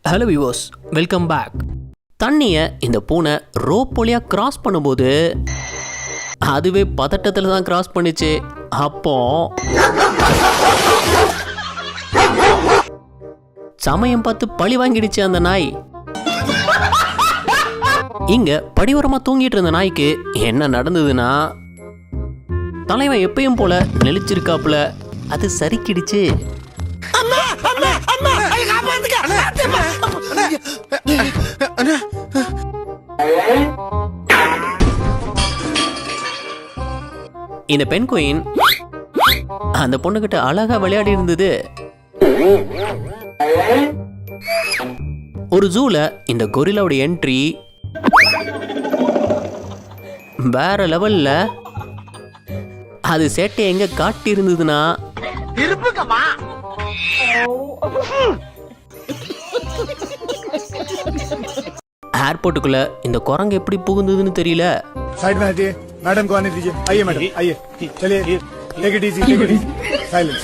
Hello viewers, welcome back. தண்ணியை இந்த பூனை ரோப் வழியாக கிராஸ் பண்ணும்போது அதுவே பதட்டத்தில் தான் கிராஸ் பண்ணிச்சு. அப்போ சமயம் பார்த்து பழி வாங்கிடுச்சு அந்த நாய். இங்க படிவரமா தூங்கிட்டு இருந்த நாய்க்கு என்ன நடந்ததுன்னா, தலைவன் எப்பயும் போல நெளிச்சிருக்காப்புல அது சரிக்கிடுச்சு. இந்த பெண் குயின் அந்த பொண்ணுகிட்ட அழகா விளையாடி இருந்தது. ஒரு ஜூல இந்த கொரில்லாவோட என்ட்ரி வேற லெவல்ல. அது சேட்டை எங்க காட்டி இருந்ததுன்னா, ஏர்போர்ட்டுக்குள்ள இந்த குரங்கு எப்படி புகுந்ததுன்னு தெரியல. साइड में हटिए, मैडम को आने दीजिए. आइए मैडम, आइए, चलिए, take it easy, take it easy, silence.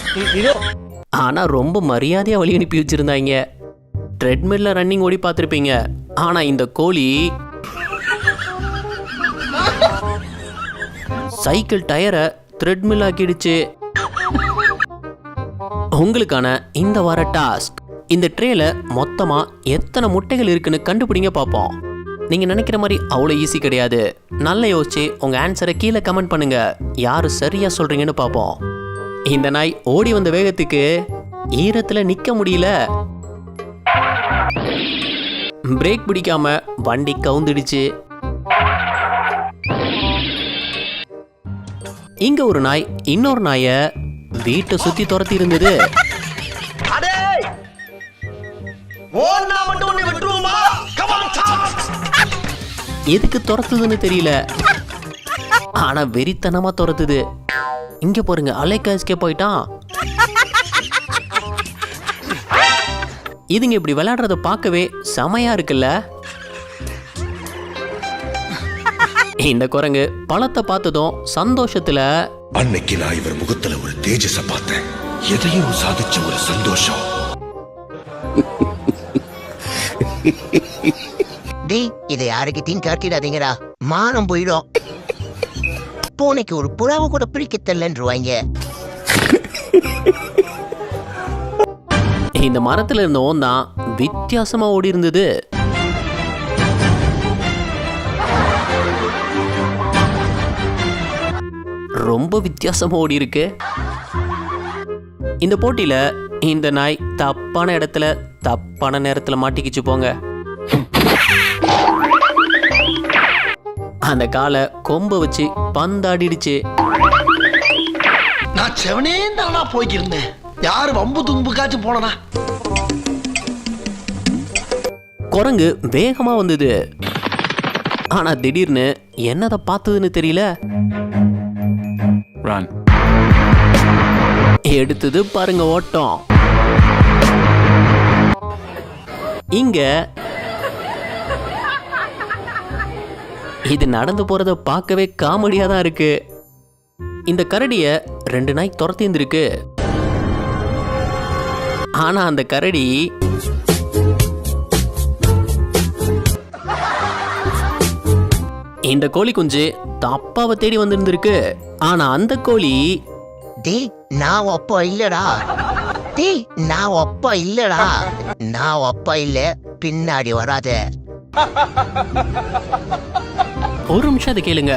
ஆனா ரொம்ப மரியாதையா வழி அனுப்பி வச்சிருந்தாங்க. ட்ரெட்மில்ல ரன்னிங் ஓடி பார்த்துருப்பீங்க. ஆனா இந்த கோழி சைக்கிள் டயரை த்ரெட்மில் ஆக்கிடுச்சு. உங்களுக்கான இந்த வார டாஸ்க், இந்த ட்ரேல மொத்தமா எத்தனை முட்டைகள் இருக்குன்னு கண்டுபிடிங்க பார்ப்போம். நீங்க நினைக்கிற மாதிரி அவ்வளோ ஈஸி கிடையாது. நல்லா யோசிச்சு உங்க ஆன்சரை கீழே கமெண்ட் பண்ணுங்க. யாரு சரியா சொல்றீங்கன்னு பார்ப்போம். இந்த நாய் ஓடி வந்த வேகத்துக்கு ஈரத்துல நிக்க முடியல. பிரேக் பிடிக்காம வண்டி கவுந்துடுச்சு. இங்க ஒரு நாய் இன்னொரு நாய வீட்டை சுத்தி துரத்தி இருந்தது. எதுக்கு துரத்துதுன்னு தெரியல, ஆனா வெறித்தனமா துரத்துது. இங்க பாருங்க, அலைக்கா எஸ்கேப் போயிட்டான். இதுங்க இப்படி விளையாடுறத பார்க்கவே செமையா இருக்குல்ல. இந்த குரங்கு பழத்தை பார்த்ததும் சந்தோஷத்துல, அன்னைக்கு நான் இவர் முகத்துல ஒரு தேஜஸ பார்த்தேன், எதையும் சாதிச்ச ஒரு சந்தோஷம். இதை யாருக்கிட்டையும் காட்டிடாதீங்கடா, மானம் போயிடும். பூனைக்கு ஒரு புறாவை கூட பிடிக்க தெரியலன்றுவாங்க. இந்த மரத்துல இருந்த ஓந்தான் வித்தியாசமா ஓடி இருந்தது. ரொம்ப வித்தியாசமா ஓடி இருக்கு. இந்த போட்டியில இந்த நாய் தப்பான இடத்துல தப்பான நேரத்துல மாட்டிக்கிச்சு போங்க. அந்த காலை கொம்ப வச்சு பந்தாடிடுச்சு. நான் செவனே தானா போய்க்கிருந்தேன், யாரு வம்பு தும்புக்காச்சும் போனா. குரங்கு வேகமா வந்தது. ஆனா திடீர்னு என்னதை பார்த்ததுன்னு தெரியல. எடுத்தது பாருங்க ஓட்டம். இங்க இது நடந்து போறத பார்க்கவே காமெடியா தான் இருக்கு. இந்த கரடிய 2 நாய் துரத்தி இருந்திருக்கு. ஆனா அந்த கரடி இந்த கோழி குஞ்சு தப்பாவை தேடி வந்திருந்திருக்கு. ஆனா அந்த கோழி, நான் ஒப்பா இல்லடா, நான் ஒப்பா இல்லடா, நான் ஒப்பா இல்ல, பின்னாடி வராத. ஒரு நிமிஷம் அதை கேளுங்க.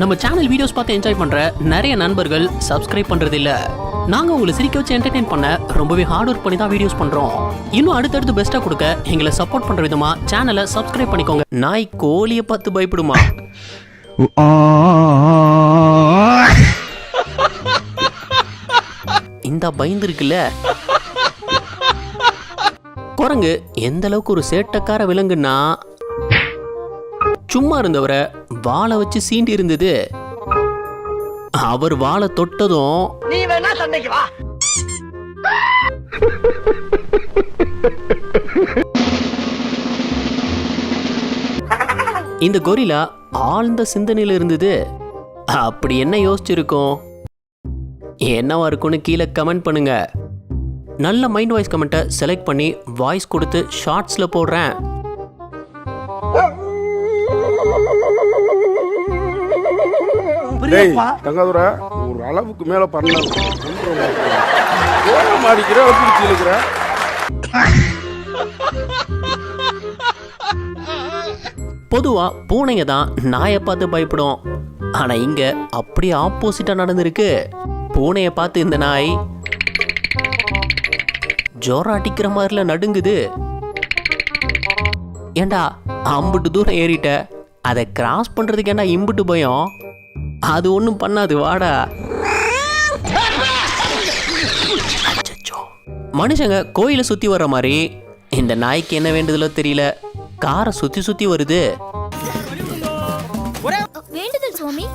நம்ம சேனல் வீடியோஸ் பார்த்து என்ஜாய் பண்ற நிறைய நண்பர்கள் சப்ஸ்கிரைப் பண்றது இல்ல. நாங்க உங்களை சிரிக்க வச்சு என்டர்டெயின் பண்ண ரொம்பவே ஹார்ட் ஒர்க் பண்ணி தான் வீடியோஸ் பண்றோம். இன்னும் அடுத்தடுத்து பெஸ்டா கொடுக்க எங்களை சப்போர்ட் பண்ற விதமா சேனலை சப்ஸ்கிரைப் பண்ணிக்கோங்க. நாய் கோழியை பார்த்து பயப்படுமா? இந்த பயந்து இருக்குல்ல. குரங்கு எந்த அளவுக்கு ஒரு சேட்டக்கார விலங்குன்னா, சும்மா இருந்தவரை வாளை வச்சு சீண்டி இருந்தது. அவர் வாளை தொட்டதும், நீ வேணா சண்டைக்கு வா. இந்த கொரில்லா ஆழ்ந்த சிந்தனையில இருந்தது. அப்படி என்ன யோசிச்சிருக்கோம்? என்னவா இருக்கும்னு கீழே கமெண்ட் பண்ணுங்க. நல்ல மைண்ட் வாய்ஸ் கமெண்ட்டை செலக்ட் பண்ணி வாய்ஸ் கொடுத்து ஷார்ட்ஸில் போடுறேன். டேய் தங்காதுரை ஒரு அளவுக்கு மேல பண்ணலாம் மாடிக்கிற பிடிச்சி இருக்கிற. பொதுவா பூனைங்க தான் நாயை பார்த்து பயப்படும். ஆனா இங்க அப்படியே ஆப்போசிட்டா நடந்திருக்கு. பூனையை பார்த்து இந்த நாய் ஜோரம் அடிக்கிற மாதிரில நடுங்குது. ஏண்டா அம்புட்டு தூரம் ஏறிட்ட, அதை கிராஸ் பண்றதுக்கு ஏண்டா இம்புட்டு பயம்? அது ஒன்றும் பண்ணாது, வாடா. மனுஷங்க கோயிலை சுத்தி வர்ற மாதிரி இந்த நாய்க்கு என்ன வேண்டுதலோ தெரியல, காரை சுத்தி சுத்தி வருது. வேண்டுதல் சுவாமி,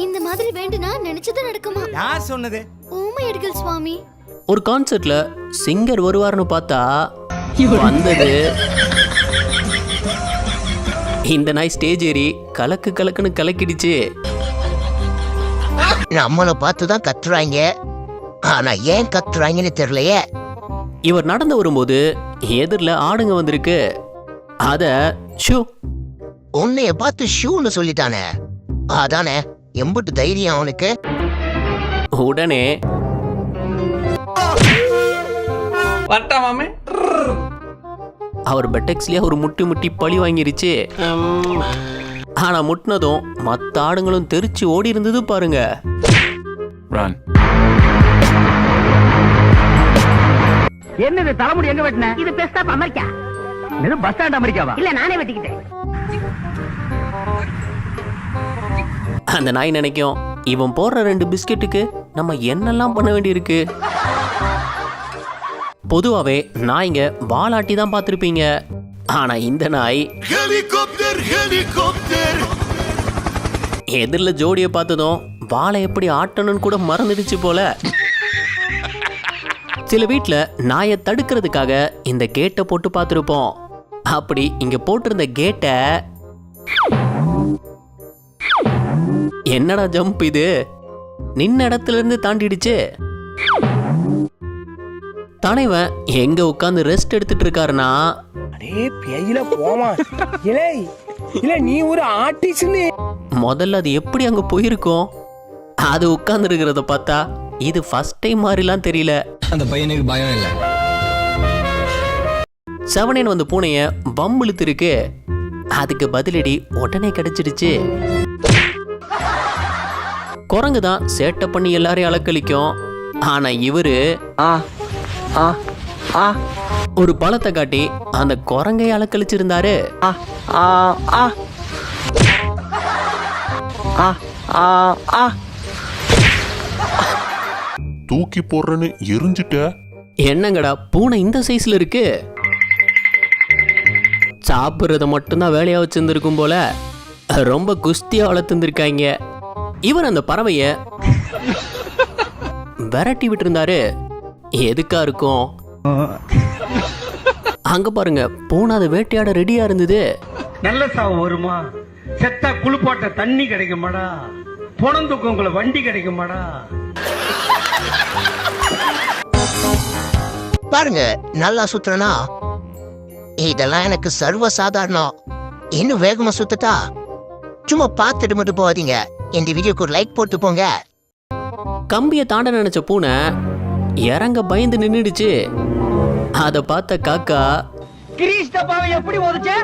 இந்த மாதிரி வேண்டுனா நினைச்சது நடக்குமா? யார் சொன்னது? ஊமையடிகள் சுவாமி. ஒரு கான்சர்ட்ல சிங்கர் வருவாருன்னு பார்த்தா வந்தது இந்த நாய். ஸ்டேஜ் ஏறி கலக்கு கலக்குன்னு கலக்கிடுச்சு. நம்மளை பார்த்துதான் கத்துறாங்க, ஆனா ஏன் கத்துறாங்கன்னு தெரியலையே. இவர் நடந்து வரும்போது எதிரில் ஆடுங்க வந்திருக்கு. அத ஷூ உன்னைய பார்த்து ஷூன்னு சொல்லிட்டானே, அதானே எம்புட்டு தைரியம் அவனுக்கு. உடனே அவர் பெட்டெக்ஸ்லயே ஒரு முட்டி முட்டி பழி வாங்கிருச்சு. ஆனா முட்டினதும் மத்த ஆடுங்களும் தெரிச்சு ஓடி இருந்தது பாருங்க. என்னது தலைமுடி எங்க வெட்டின? இது பெஸ்ட் ஆஃப் அமெரிக்கா. இது பஸ் ஸ்டாண்ட் அமெரிக்காவா? இல்ல நானே வெட்டிக்கிட்டேன். அந்த நாய் நினைக்கும், இவன் போடுற 2 பிஸ்கெட்டுக்கு நம்ம என்னெல்லாம் பண்ண வேண்டியிருக்கு. பொதுவாவே நாய்ங்க வாலாட்டி தான் பார்த்துருப்பீங்க. ஆனா இந்த நாய் ஹெலிகாப்டர் ஹெலிகாப்டர் எதிரில் ஜோடியை பார்த்ததும் வாழை எப்படி ஆட்டணும்னு கூட மறந்துடுச்சு போல. சில வீட்டில் நாயை தடுக்கிறதுக்காக இந்த கேட்டை போட்டு பார்த்துருப்போம். அப்படி இங்க போட்டிருந்த கேட்டை என்னடா ஜம்ப் இது, நின்ன இடத்துல இருந்து தாண்டிடுச்சு. தலைவன் எங்க உட்காந்து ரெஸ்ட் எடுத்துட்டு இருக்காருன்னா, நீ ஒரு ஆர்டிஸ்ட். முதல்ல அது எப்படி அங்க போயிருக்கும்? அது உட்கார்ந்து இருக்கிறத பார்த்தா இது ஃபர்ஸ்ட் டைம் மாதிரிலாம் தெரியல. அந்த பையனுக்கு பயம் இல்ல. செவனேன் வந்து பூனைய பம்பிழுத்து இருக்கு. அதுக்கு பதிலடி உடனே கிடைச்சிடுச்சு. குரங்கு தான் சேட்டை பண்ணி எல்லாரையும் அலக்களிக்கும். ஆனா இவரு ஒரு பழத்தை காட்டி அந்த குரங்கை அலக்களிச்சிருந்தாரு. தூக்கி போடுறேன்னு எரிஞ்சிட்ட. என்னங்கடா பூனை இந்த சைஸ்ல இருக்கு? சாப்பிட்றத மட்டும்தான் வேலையா வச்சிருந்திருக்கும் போல. ரொம்ப குஸ்தியா வளர்த்துருக்காங்க. இவர் அந்த பறவைய விரட்டி விட்டு இருந்தாரு. எதுக்கா இருக்கும்? அங்க பாருங்க, பூனை அதை வேட்டையாட ரெடியா இருந்தது. நல்ல சாவு வருமா? செத்தா குளிப்பாட்ட தண்ணி கிடைக்குமாடா? பொணந்துக்குள்ள வண்டி கிடைக்குமாடா? பாருங்க, நல்லா சுத்துறனா இதெல்லாம் எனக்கு சர்வ சாதாரணம். இன்னும் வேகமா சுத்தட்டா? சும்மா பார்த்துட்டு மட்டும் போகாதீங்க. இந்த வீடியோக்கு ஒரு லைக் போட்டு போங்க. கம்பியை தாண்ட நினைச்ச பூனை இறங்க பயந்து நின்னுடுச்சு. அத பார்த்த காக்கா கிரீஸ்டபாவை எப்படி ஓதுச்சே?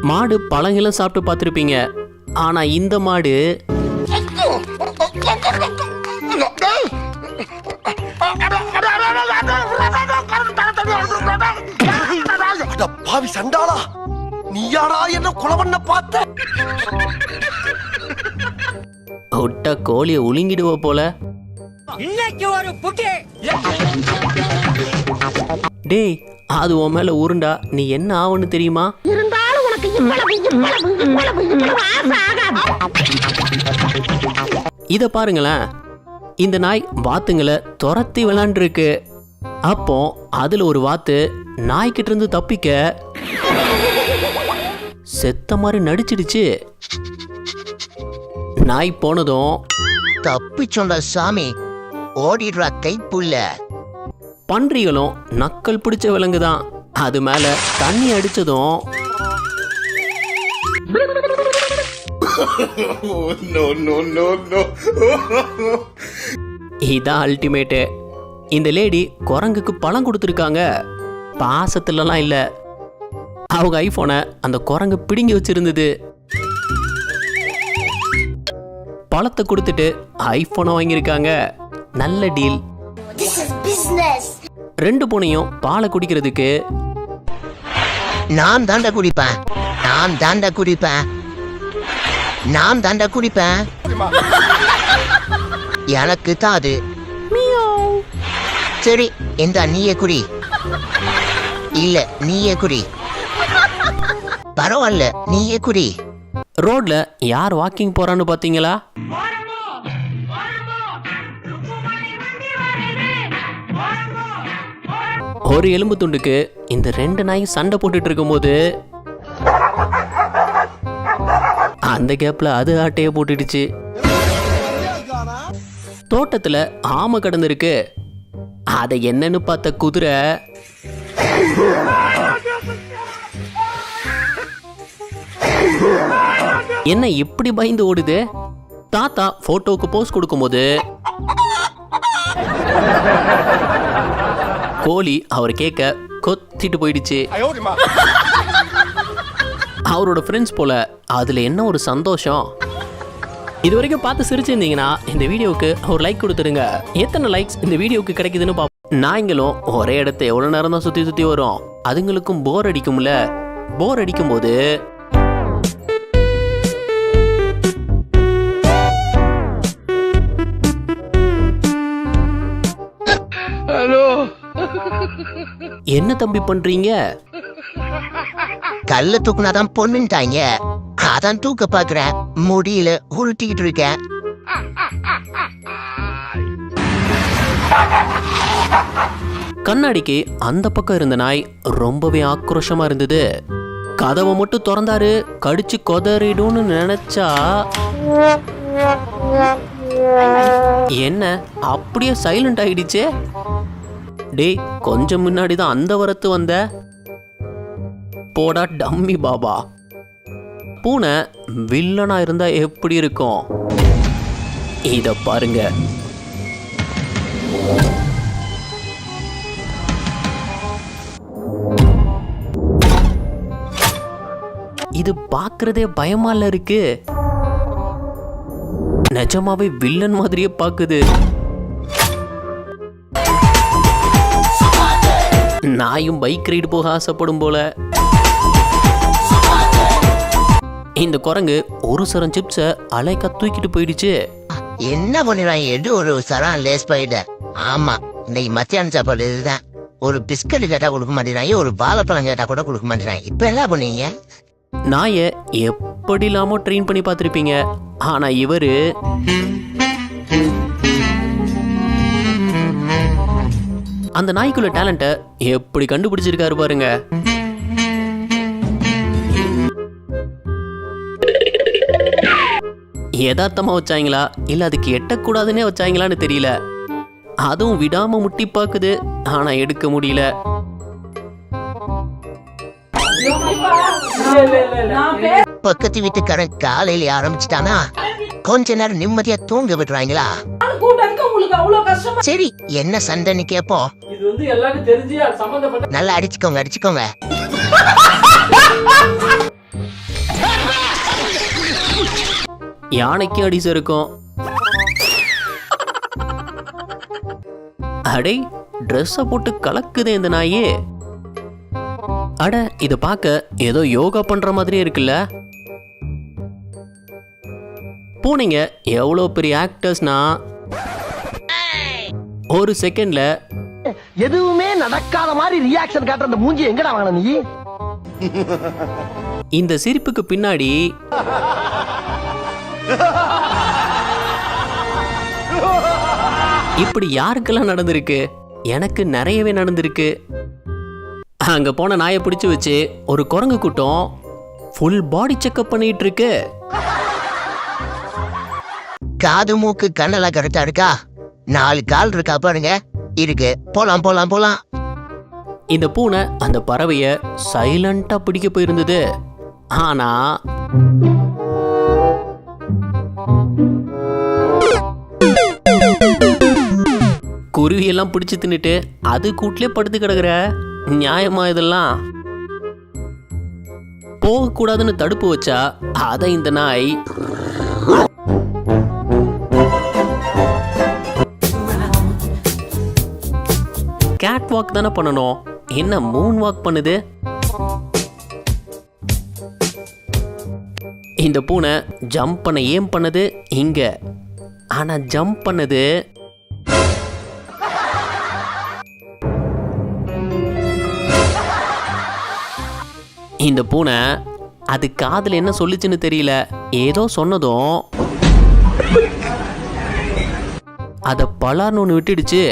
மாடு பழங்களும் சாப்பிட்டு பார்த்துருப்பீங்க. ஆனா இந்த மாடு பாவி சண்டாளா, நீயாடா என்ன கொலை பண்ண பார்த்த? ஒட்ட கோழியை உழுங்கிடுவ போல. இன்னைக்கு ஒரு புட்டி. டேய், அது உன் மேல உருண்டா நீ என்ன ஆகுன்னு தெரியுமா? இருந்தாலும் உனக்கு இத பாருங்களேன், இந்த நாய் வாத்துங்களை துரத்தி விளையாண்டுருக்கு. அப்போ அதுல ஒரு வாத்து நாய்கிட்ட இருந்து தப்பிக்க செத்த மாதிரி நடிச்சிடுச்சு. நாய் போனதும் தப்பிச்சோண்டா சாமி, ஓடிடுறா கைப்புள்ள. பன்றிகளும் நக்கல் பிடிச்ச விலங்கு தான். அது மேல தண்ணி அடிச்சதும் இதான் அல்டிமேட்டு. இந்த லேடி குரங்குக்கு பழம் கொடுத்துருக்காங்க. பாசத்துலலாம் இல்ல, அவங்க ஐபோனை அந்த குரங்கு பிடுங்கி வச்சிருந்தது. பழத்தை கொடுத்துட்டு ஐபோனை வாங்கியிருக்காங்க. நல்ல டீல். ரெண்டு பூனையும் பாலை குடிக்கிறதுக்கு நான் தாண்டா குடிப்பேன், நான் தாண்டா குடிப்பேன், நான் தாண்டா குடிப்பேன். எனக்கு தான் அது. சரி இந்த நீயே குடி. இல்ல நீயே குடி. பரவாயில்ல நீயே குடி. ரோட்ல யார் வாக்கிங் போறான்னு பாத்தீங்களா? ஒரு எலும்பு துண்டுக்கு இந்த ரெண்டு நாய் சண்டை போட்டுட்டு இருக்கும்போது அந்த கேப்ல அது ஆட்டைய போட்டுடுச்சு. தோட்டத்துல ஆமை கடந்திருக்கு. அதை என்னன்னு பார்த்த குதிரை என்ன இப்படி பயந்து ஓடுது? தாத்தா போட்டோவுக்கு போஸ் கொடுக்கும்போது கோழி அவர் கேட்க கொத்திட்டு போயிடுச்சு. அவரோட ஃப்ரெண்ட்ஸ் போல அதுல என்ன ஒரு சந்தோஷம். இது வரைக்கும் பார்த்து சிரிச்சிருந்தீங்கன்னா இந்த வீடியோவுக்கு ஒரு லைக் கொடுத்துருங்க. எத்தனை லைக்ஸ் இந்த வீடியோவுக்கு கிடைக்குதுன்னு பார்ப்போம். நாய்ங்களும் ஒரே இடத்த எவ்வளவு நேரம் தான் சுத்தி சுத்தி வரும். அதுங்களுக்கும் போர் அடிக்கும்ல. போர் அடிக்கும் போது என்ன தம்பி பண்றீங்க? கல்ல தூக்குனாதான் பொண்ணுட்டாங்க, அதான் தூக்க பாக்குறேன். முடியல, உருட்டிக்கிட்டு இருக்கேன். கண்ணாடிக்கு அந்த பக்கம் இருந்த நாய் ரொம்பவே ஆக்ரோஷமா இருந்தது. கதவை மட்டும் திறந்தாரு, கடிச்சு கொதறிடும்னு நினைச்சா என்ன அப்படியே சைலண்ட் ஆயிடுச்சு. டேய், கொஞ்சம் முன்னாடி தான் அந்த வரத்து வந்த. போடா டம்மி பாபா. பூனை வில்லனா இருந்தா எப்படி இருக்கும்? இத பாருங்க. இது பார்க்கறதே பயமா இல்ல இருக்கு. நிஜமாவே வில்லன் மாதிரியே பாக்குது. நாயும் பைக் ரைடு போக ஆசைப்படும் போல. இந்த குரங்கு ஒரு சரம் சிப்ஸ அலைக்கா தூக்கிட்டு போயிடுச்சு. என்ன பண்ணிடுறான்? எடு ஒரு சரம் லேஸ் போயிட்ட. ஆமா, இன்னைக்கு மத்தியான சாப்பாடு இதுதான். ஒரு பிஸ்கட் கேட்டா கொடுக்க மாட்டேறாங்க, ஒரு வாழைப்பழம் கேட்டா கூட கொடுக்க மாட்டேறாங்க. இப்ப என்ன பண்ணீங்க? நாய எப்படி இல்லாமோ ட்ரெயின் பண்ணி பார்த்திருப்பீங்க. ஆனா இவரு அந்த நாய்க்குள்ள டேலண்ட எப்படி கண்டுபிடிச்சிருக்காரு பாருங்க. யதார்த்தமா வச்சாங்களா இல்ல அதுக்கு எட்டக்கூடாதுன்னே வச்சாங்களான்னு தெரியல. அதுவும் விடாம முட்டி பாக்குது, ஆனா எடுக்க முடியல. பக்கத்து வீட்டுக்காரன் காலையில ஆரம்பிச்சுட்டானா கொஞ்ச நேரம் நிம்மதியா தூங்க விடுறாங்களா? சரி, என்ன சண்டைன்னு கேப்போம். நல்லா அடிச்சுக்கோங்க, அடிச்சுக்கோங்க. யானைக்கு அடிசு இருக்கும். அடே, ட்ரெஸ்ஸ போட்டு கலக்குதே இந்த நாயே. அட, இத பார்க்க ஏதோ யோகா பண்ற மாதிரியே இருக்குல்ல. பூனைங்க எவ்வளவு பெரிய ஆக்டர்ஸ்னா ஒரு செகண்ட்ல எதுவுமே நடக்காத மாதிரி ரியாக்ஷன் காட்டுற அந்த மூஞ்சி எங்கடா வாங்கின நீ? இந்த சிரிப்புக்கு பின்னாடி இப்படி யாருக்கெல்லாம் நடந்திருக்கு? எனக்கு நிறையவே நடந்திருக்கு. அங்க போன நாயை பிடிச்சு வச்சு ஒரு குரங்கு கூட்டம் ஃபுல் பாடி செக்அப் பண்ணிட்டு இருக்கு. காது மூக்கு கண்ணெல்லாம் கரெக்டா இருக்கா? 4 கால் இருக்கா பாருங்க. இருக்கு, போலாம் போலாம் போலாம். இந்த பூனை அந்த பறவைய சைலண்டா பிடிக்க போயிருந்தது. ஆனா குருவியெல்லாம் பிடிச்சு தின்னுட்டு அது கூட்டிலே படுத்து கிடக்குற. நியாயமா இதெல்லாம்? போகக்கூடாதுன்னு தடுப்பு வச்சா அதை இந்த நாய் கேட் வாக் தானே பண்ணணும், என்ன மூன் வாக் பண்ணுது? இந்த பூனை ஜம்ப் பண்ண ஏம் பண்ணது இங்க, ஆனா ஜம்ப் பண்ணது இந்த பூனை அது காதுல என்ன சொல்லுச்சுன்னு தெரியல, ஏதோ சொன்னதும் அத பலார்னு ஒன்று விட்டுடுச்சு.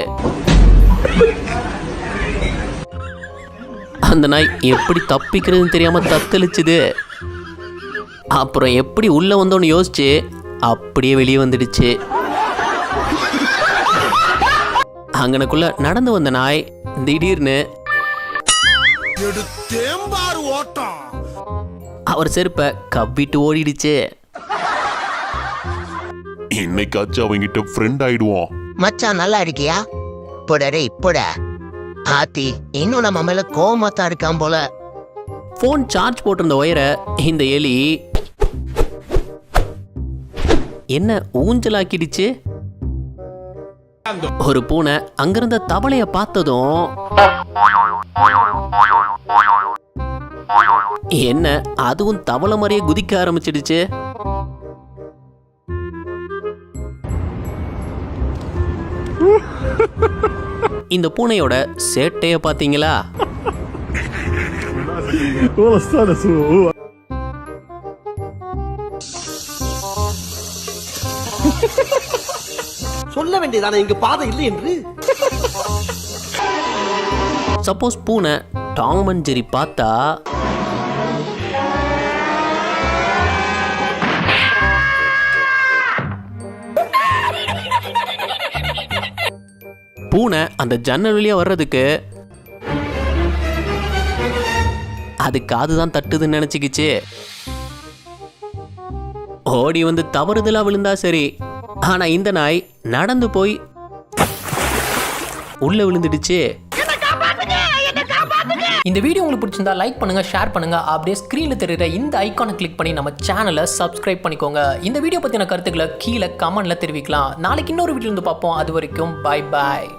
அந்த நாய் எப்படி தப்பிக்கிறதுன்னு தெரியாம தத்தளிச்சுது. அப்புறம் எப்படி உள்ள வந்தோன்னு யோசிச்சு அப்படியே வெளியே வந்துடுச்சு. அங்கனக்குள்ள நடந்து வந்த நாய் திடீர்னு அவர் செருப்பை கவ்விட்டு ஓடிடுச்சு. இன்னைக்காச்சும் அவங்கிட்ட ஃப்ரெண்ட் ஆயிடுவோம். மச்சான் நல்லா இருக்கியா? போடரே போட. ஆத்தி இன்னும் நம்ம மேல கோமத்தா இருக்கான் போல. போன் சார்ஜ் போட்டிருந்த ஒயரை இந்த எலி என்ன ஊஞ்சலாக்கிடுச்சு. ஒரு பூனை அங்கிருந்த தவளைய பார்த்ததும் என்ன அதுவும் தவளை மாதிரியே குதிக்க ஆரம்பிச்சிடுச்சு. இந்த பூனையோட சேட்டைய பாத்தீங்களா? சொல்ல வேண்டியதானே இங்க பாதை இல்லை என்று. சப்போஸ் பூனை டாம் அண்ட் ஜெர்ரி பார்த்தா பூனை அந்த ஜன்னல் வழியா வர்றதுக்கு அது காதுதான் தட்டுதுன்னு நினைச்சுக்கிச்சு. ஓடி வந்து தவறுதலா விழுந்தா சரி, ஆனா இந்த நாய் நடந்து போய் உள்ள விழுந்துடுச்சு. இந்த வீடியோ உங்களுக்கு பிடிச்சிருந்தா லைக் பண்ணுங்க, ஷேர் பண்ணுங்க. அப்படியே ஸ்கிரீன்ல தெரியுற இந்த ஐகானை கிளிக் பண்ணி நம்ம சேனலை சப்ஸ்கிரைப் பண்ணிக்கோங்க. இந்த வீடியோ பத்தின கருத்துக்களை கீழே கமெண்ட்ல தெரிவிக்கலாம். நாளைக்கு இன்னொரு வீடியோ இருந்து பார்ப்போம். அது வரைக்கும் பை பாய்.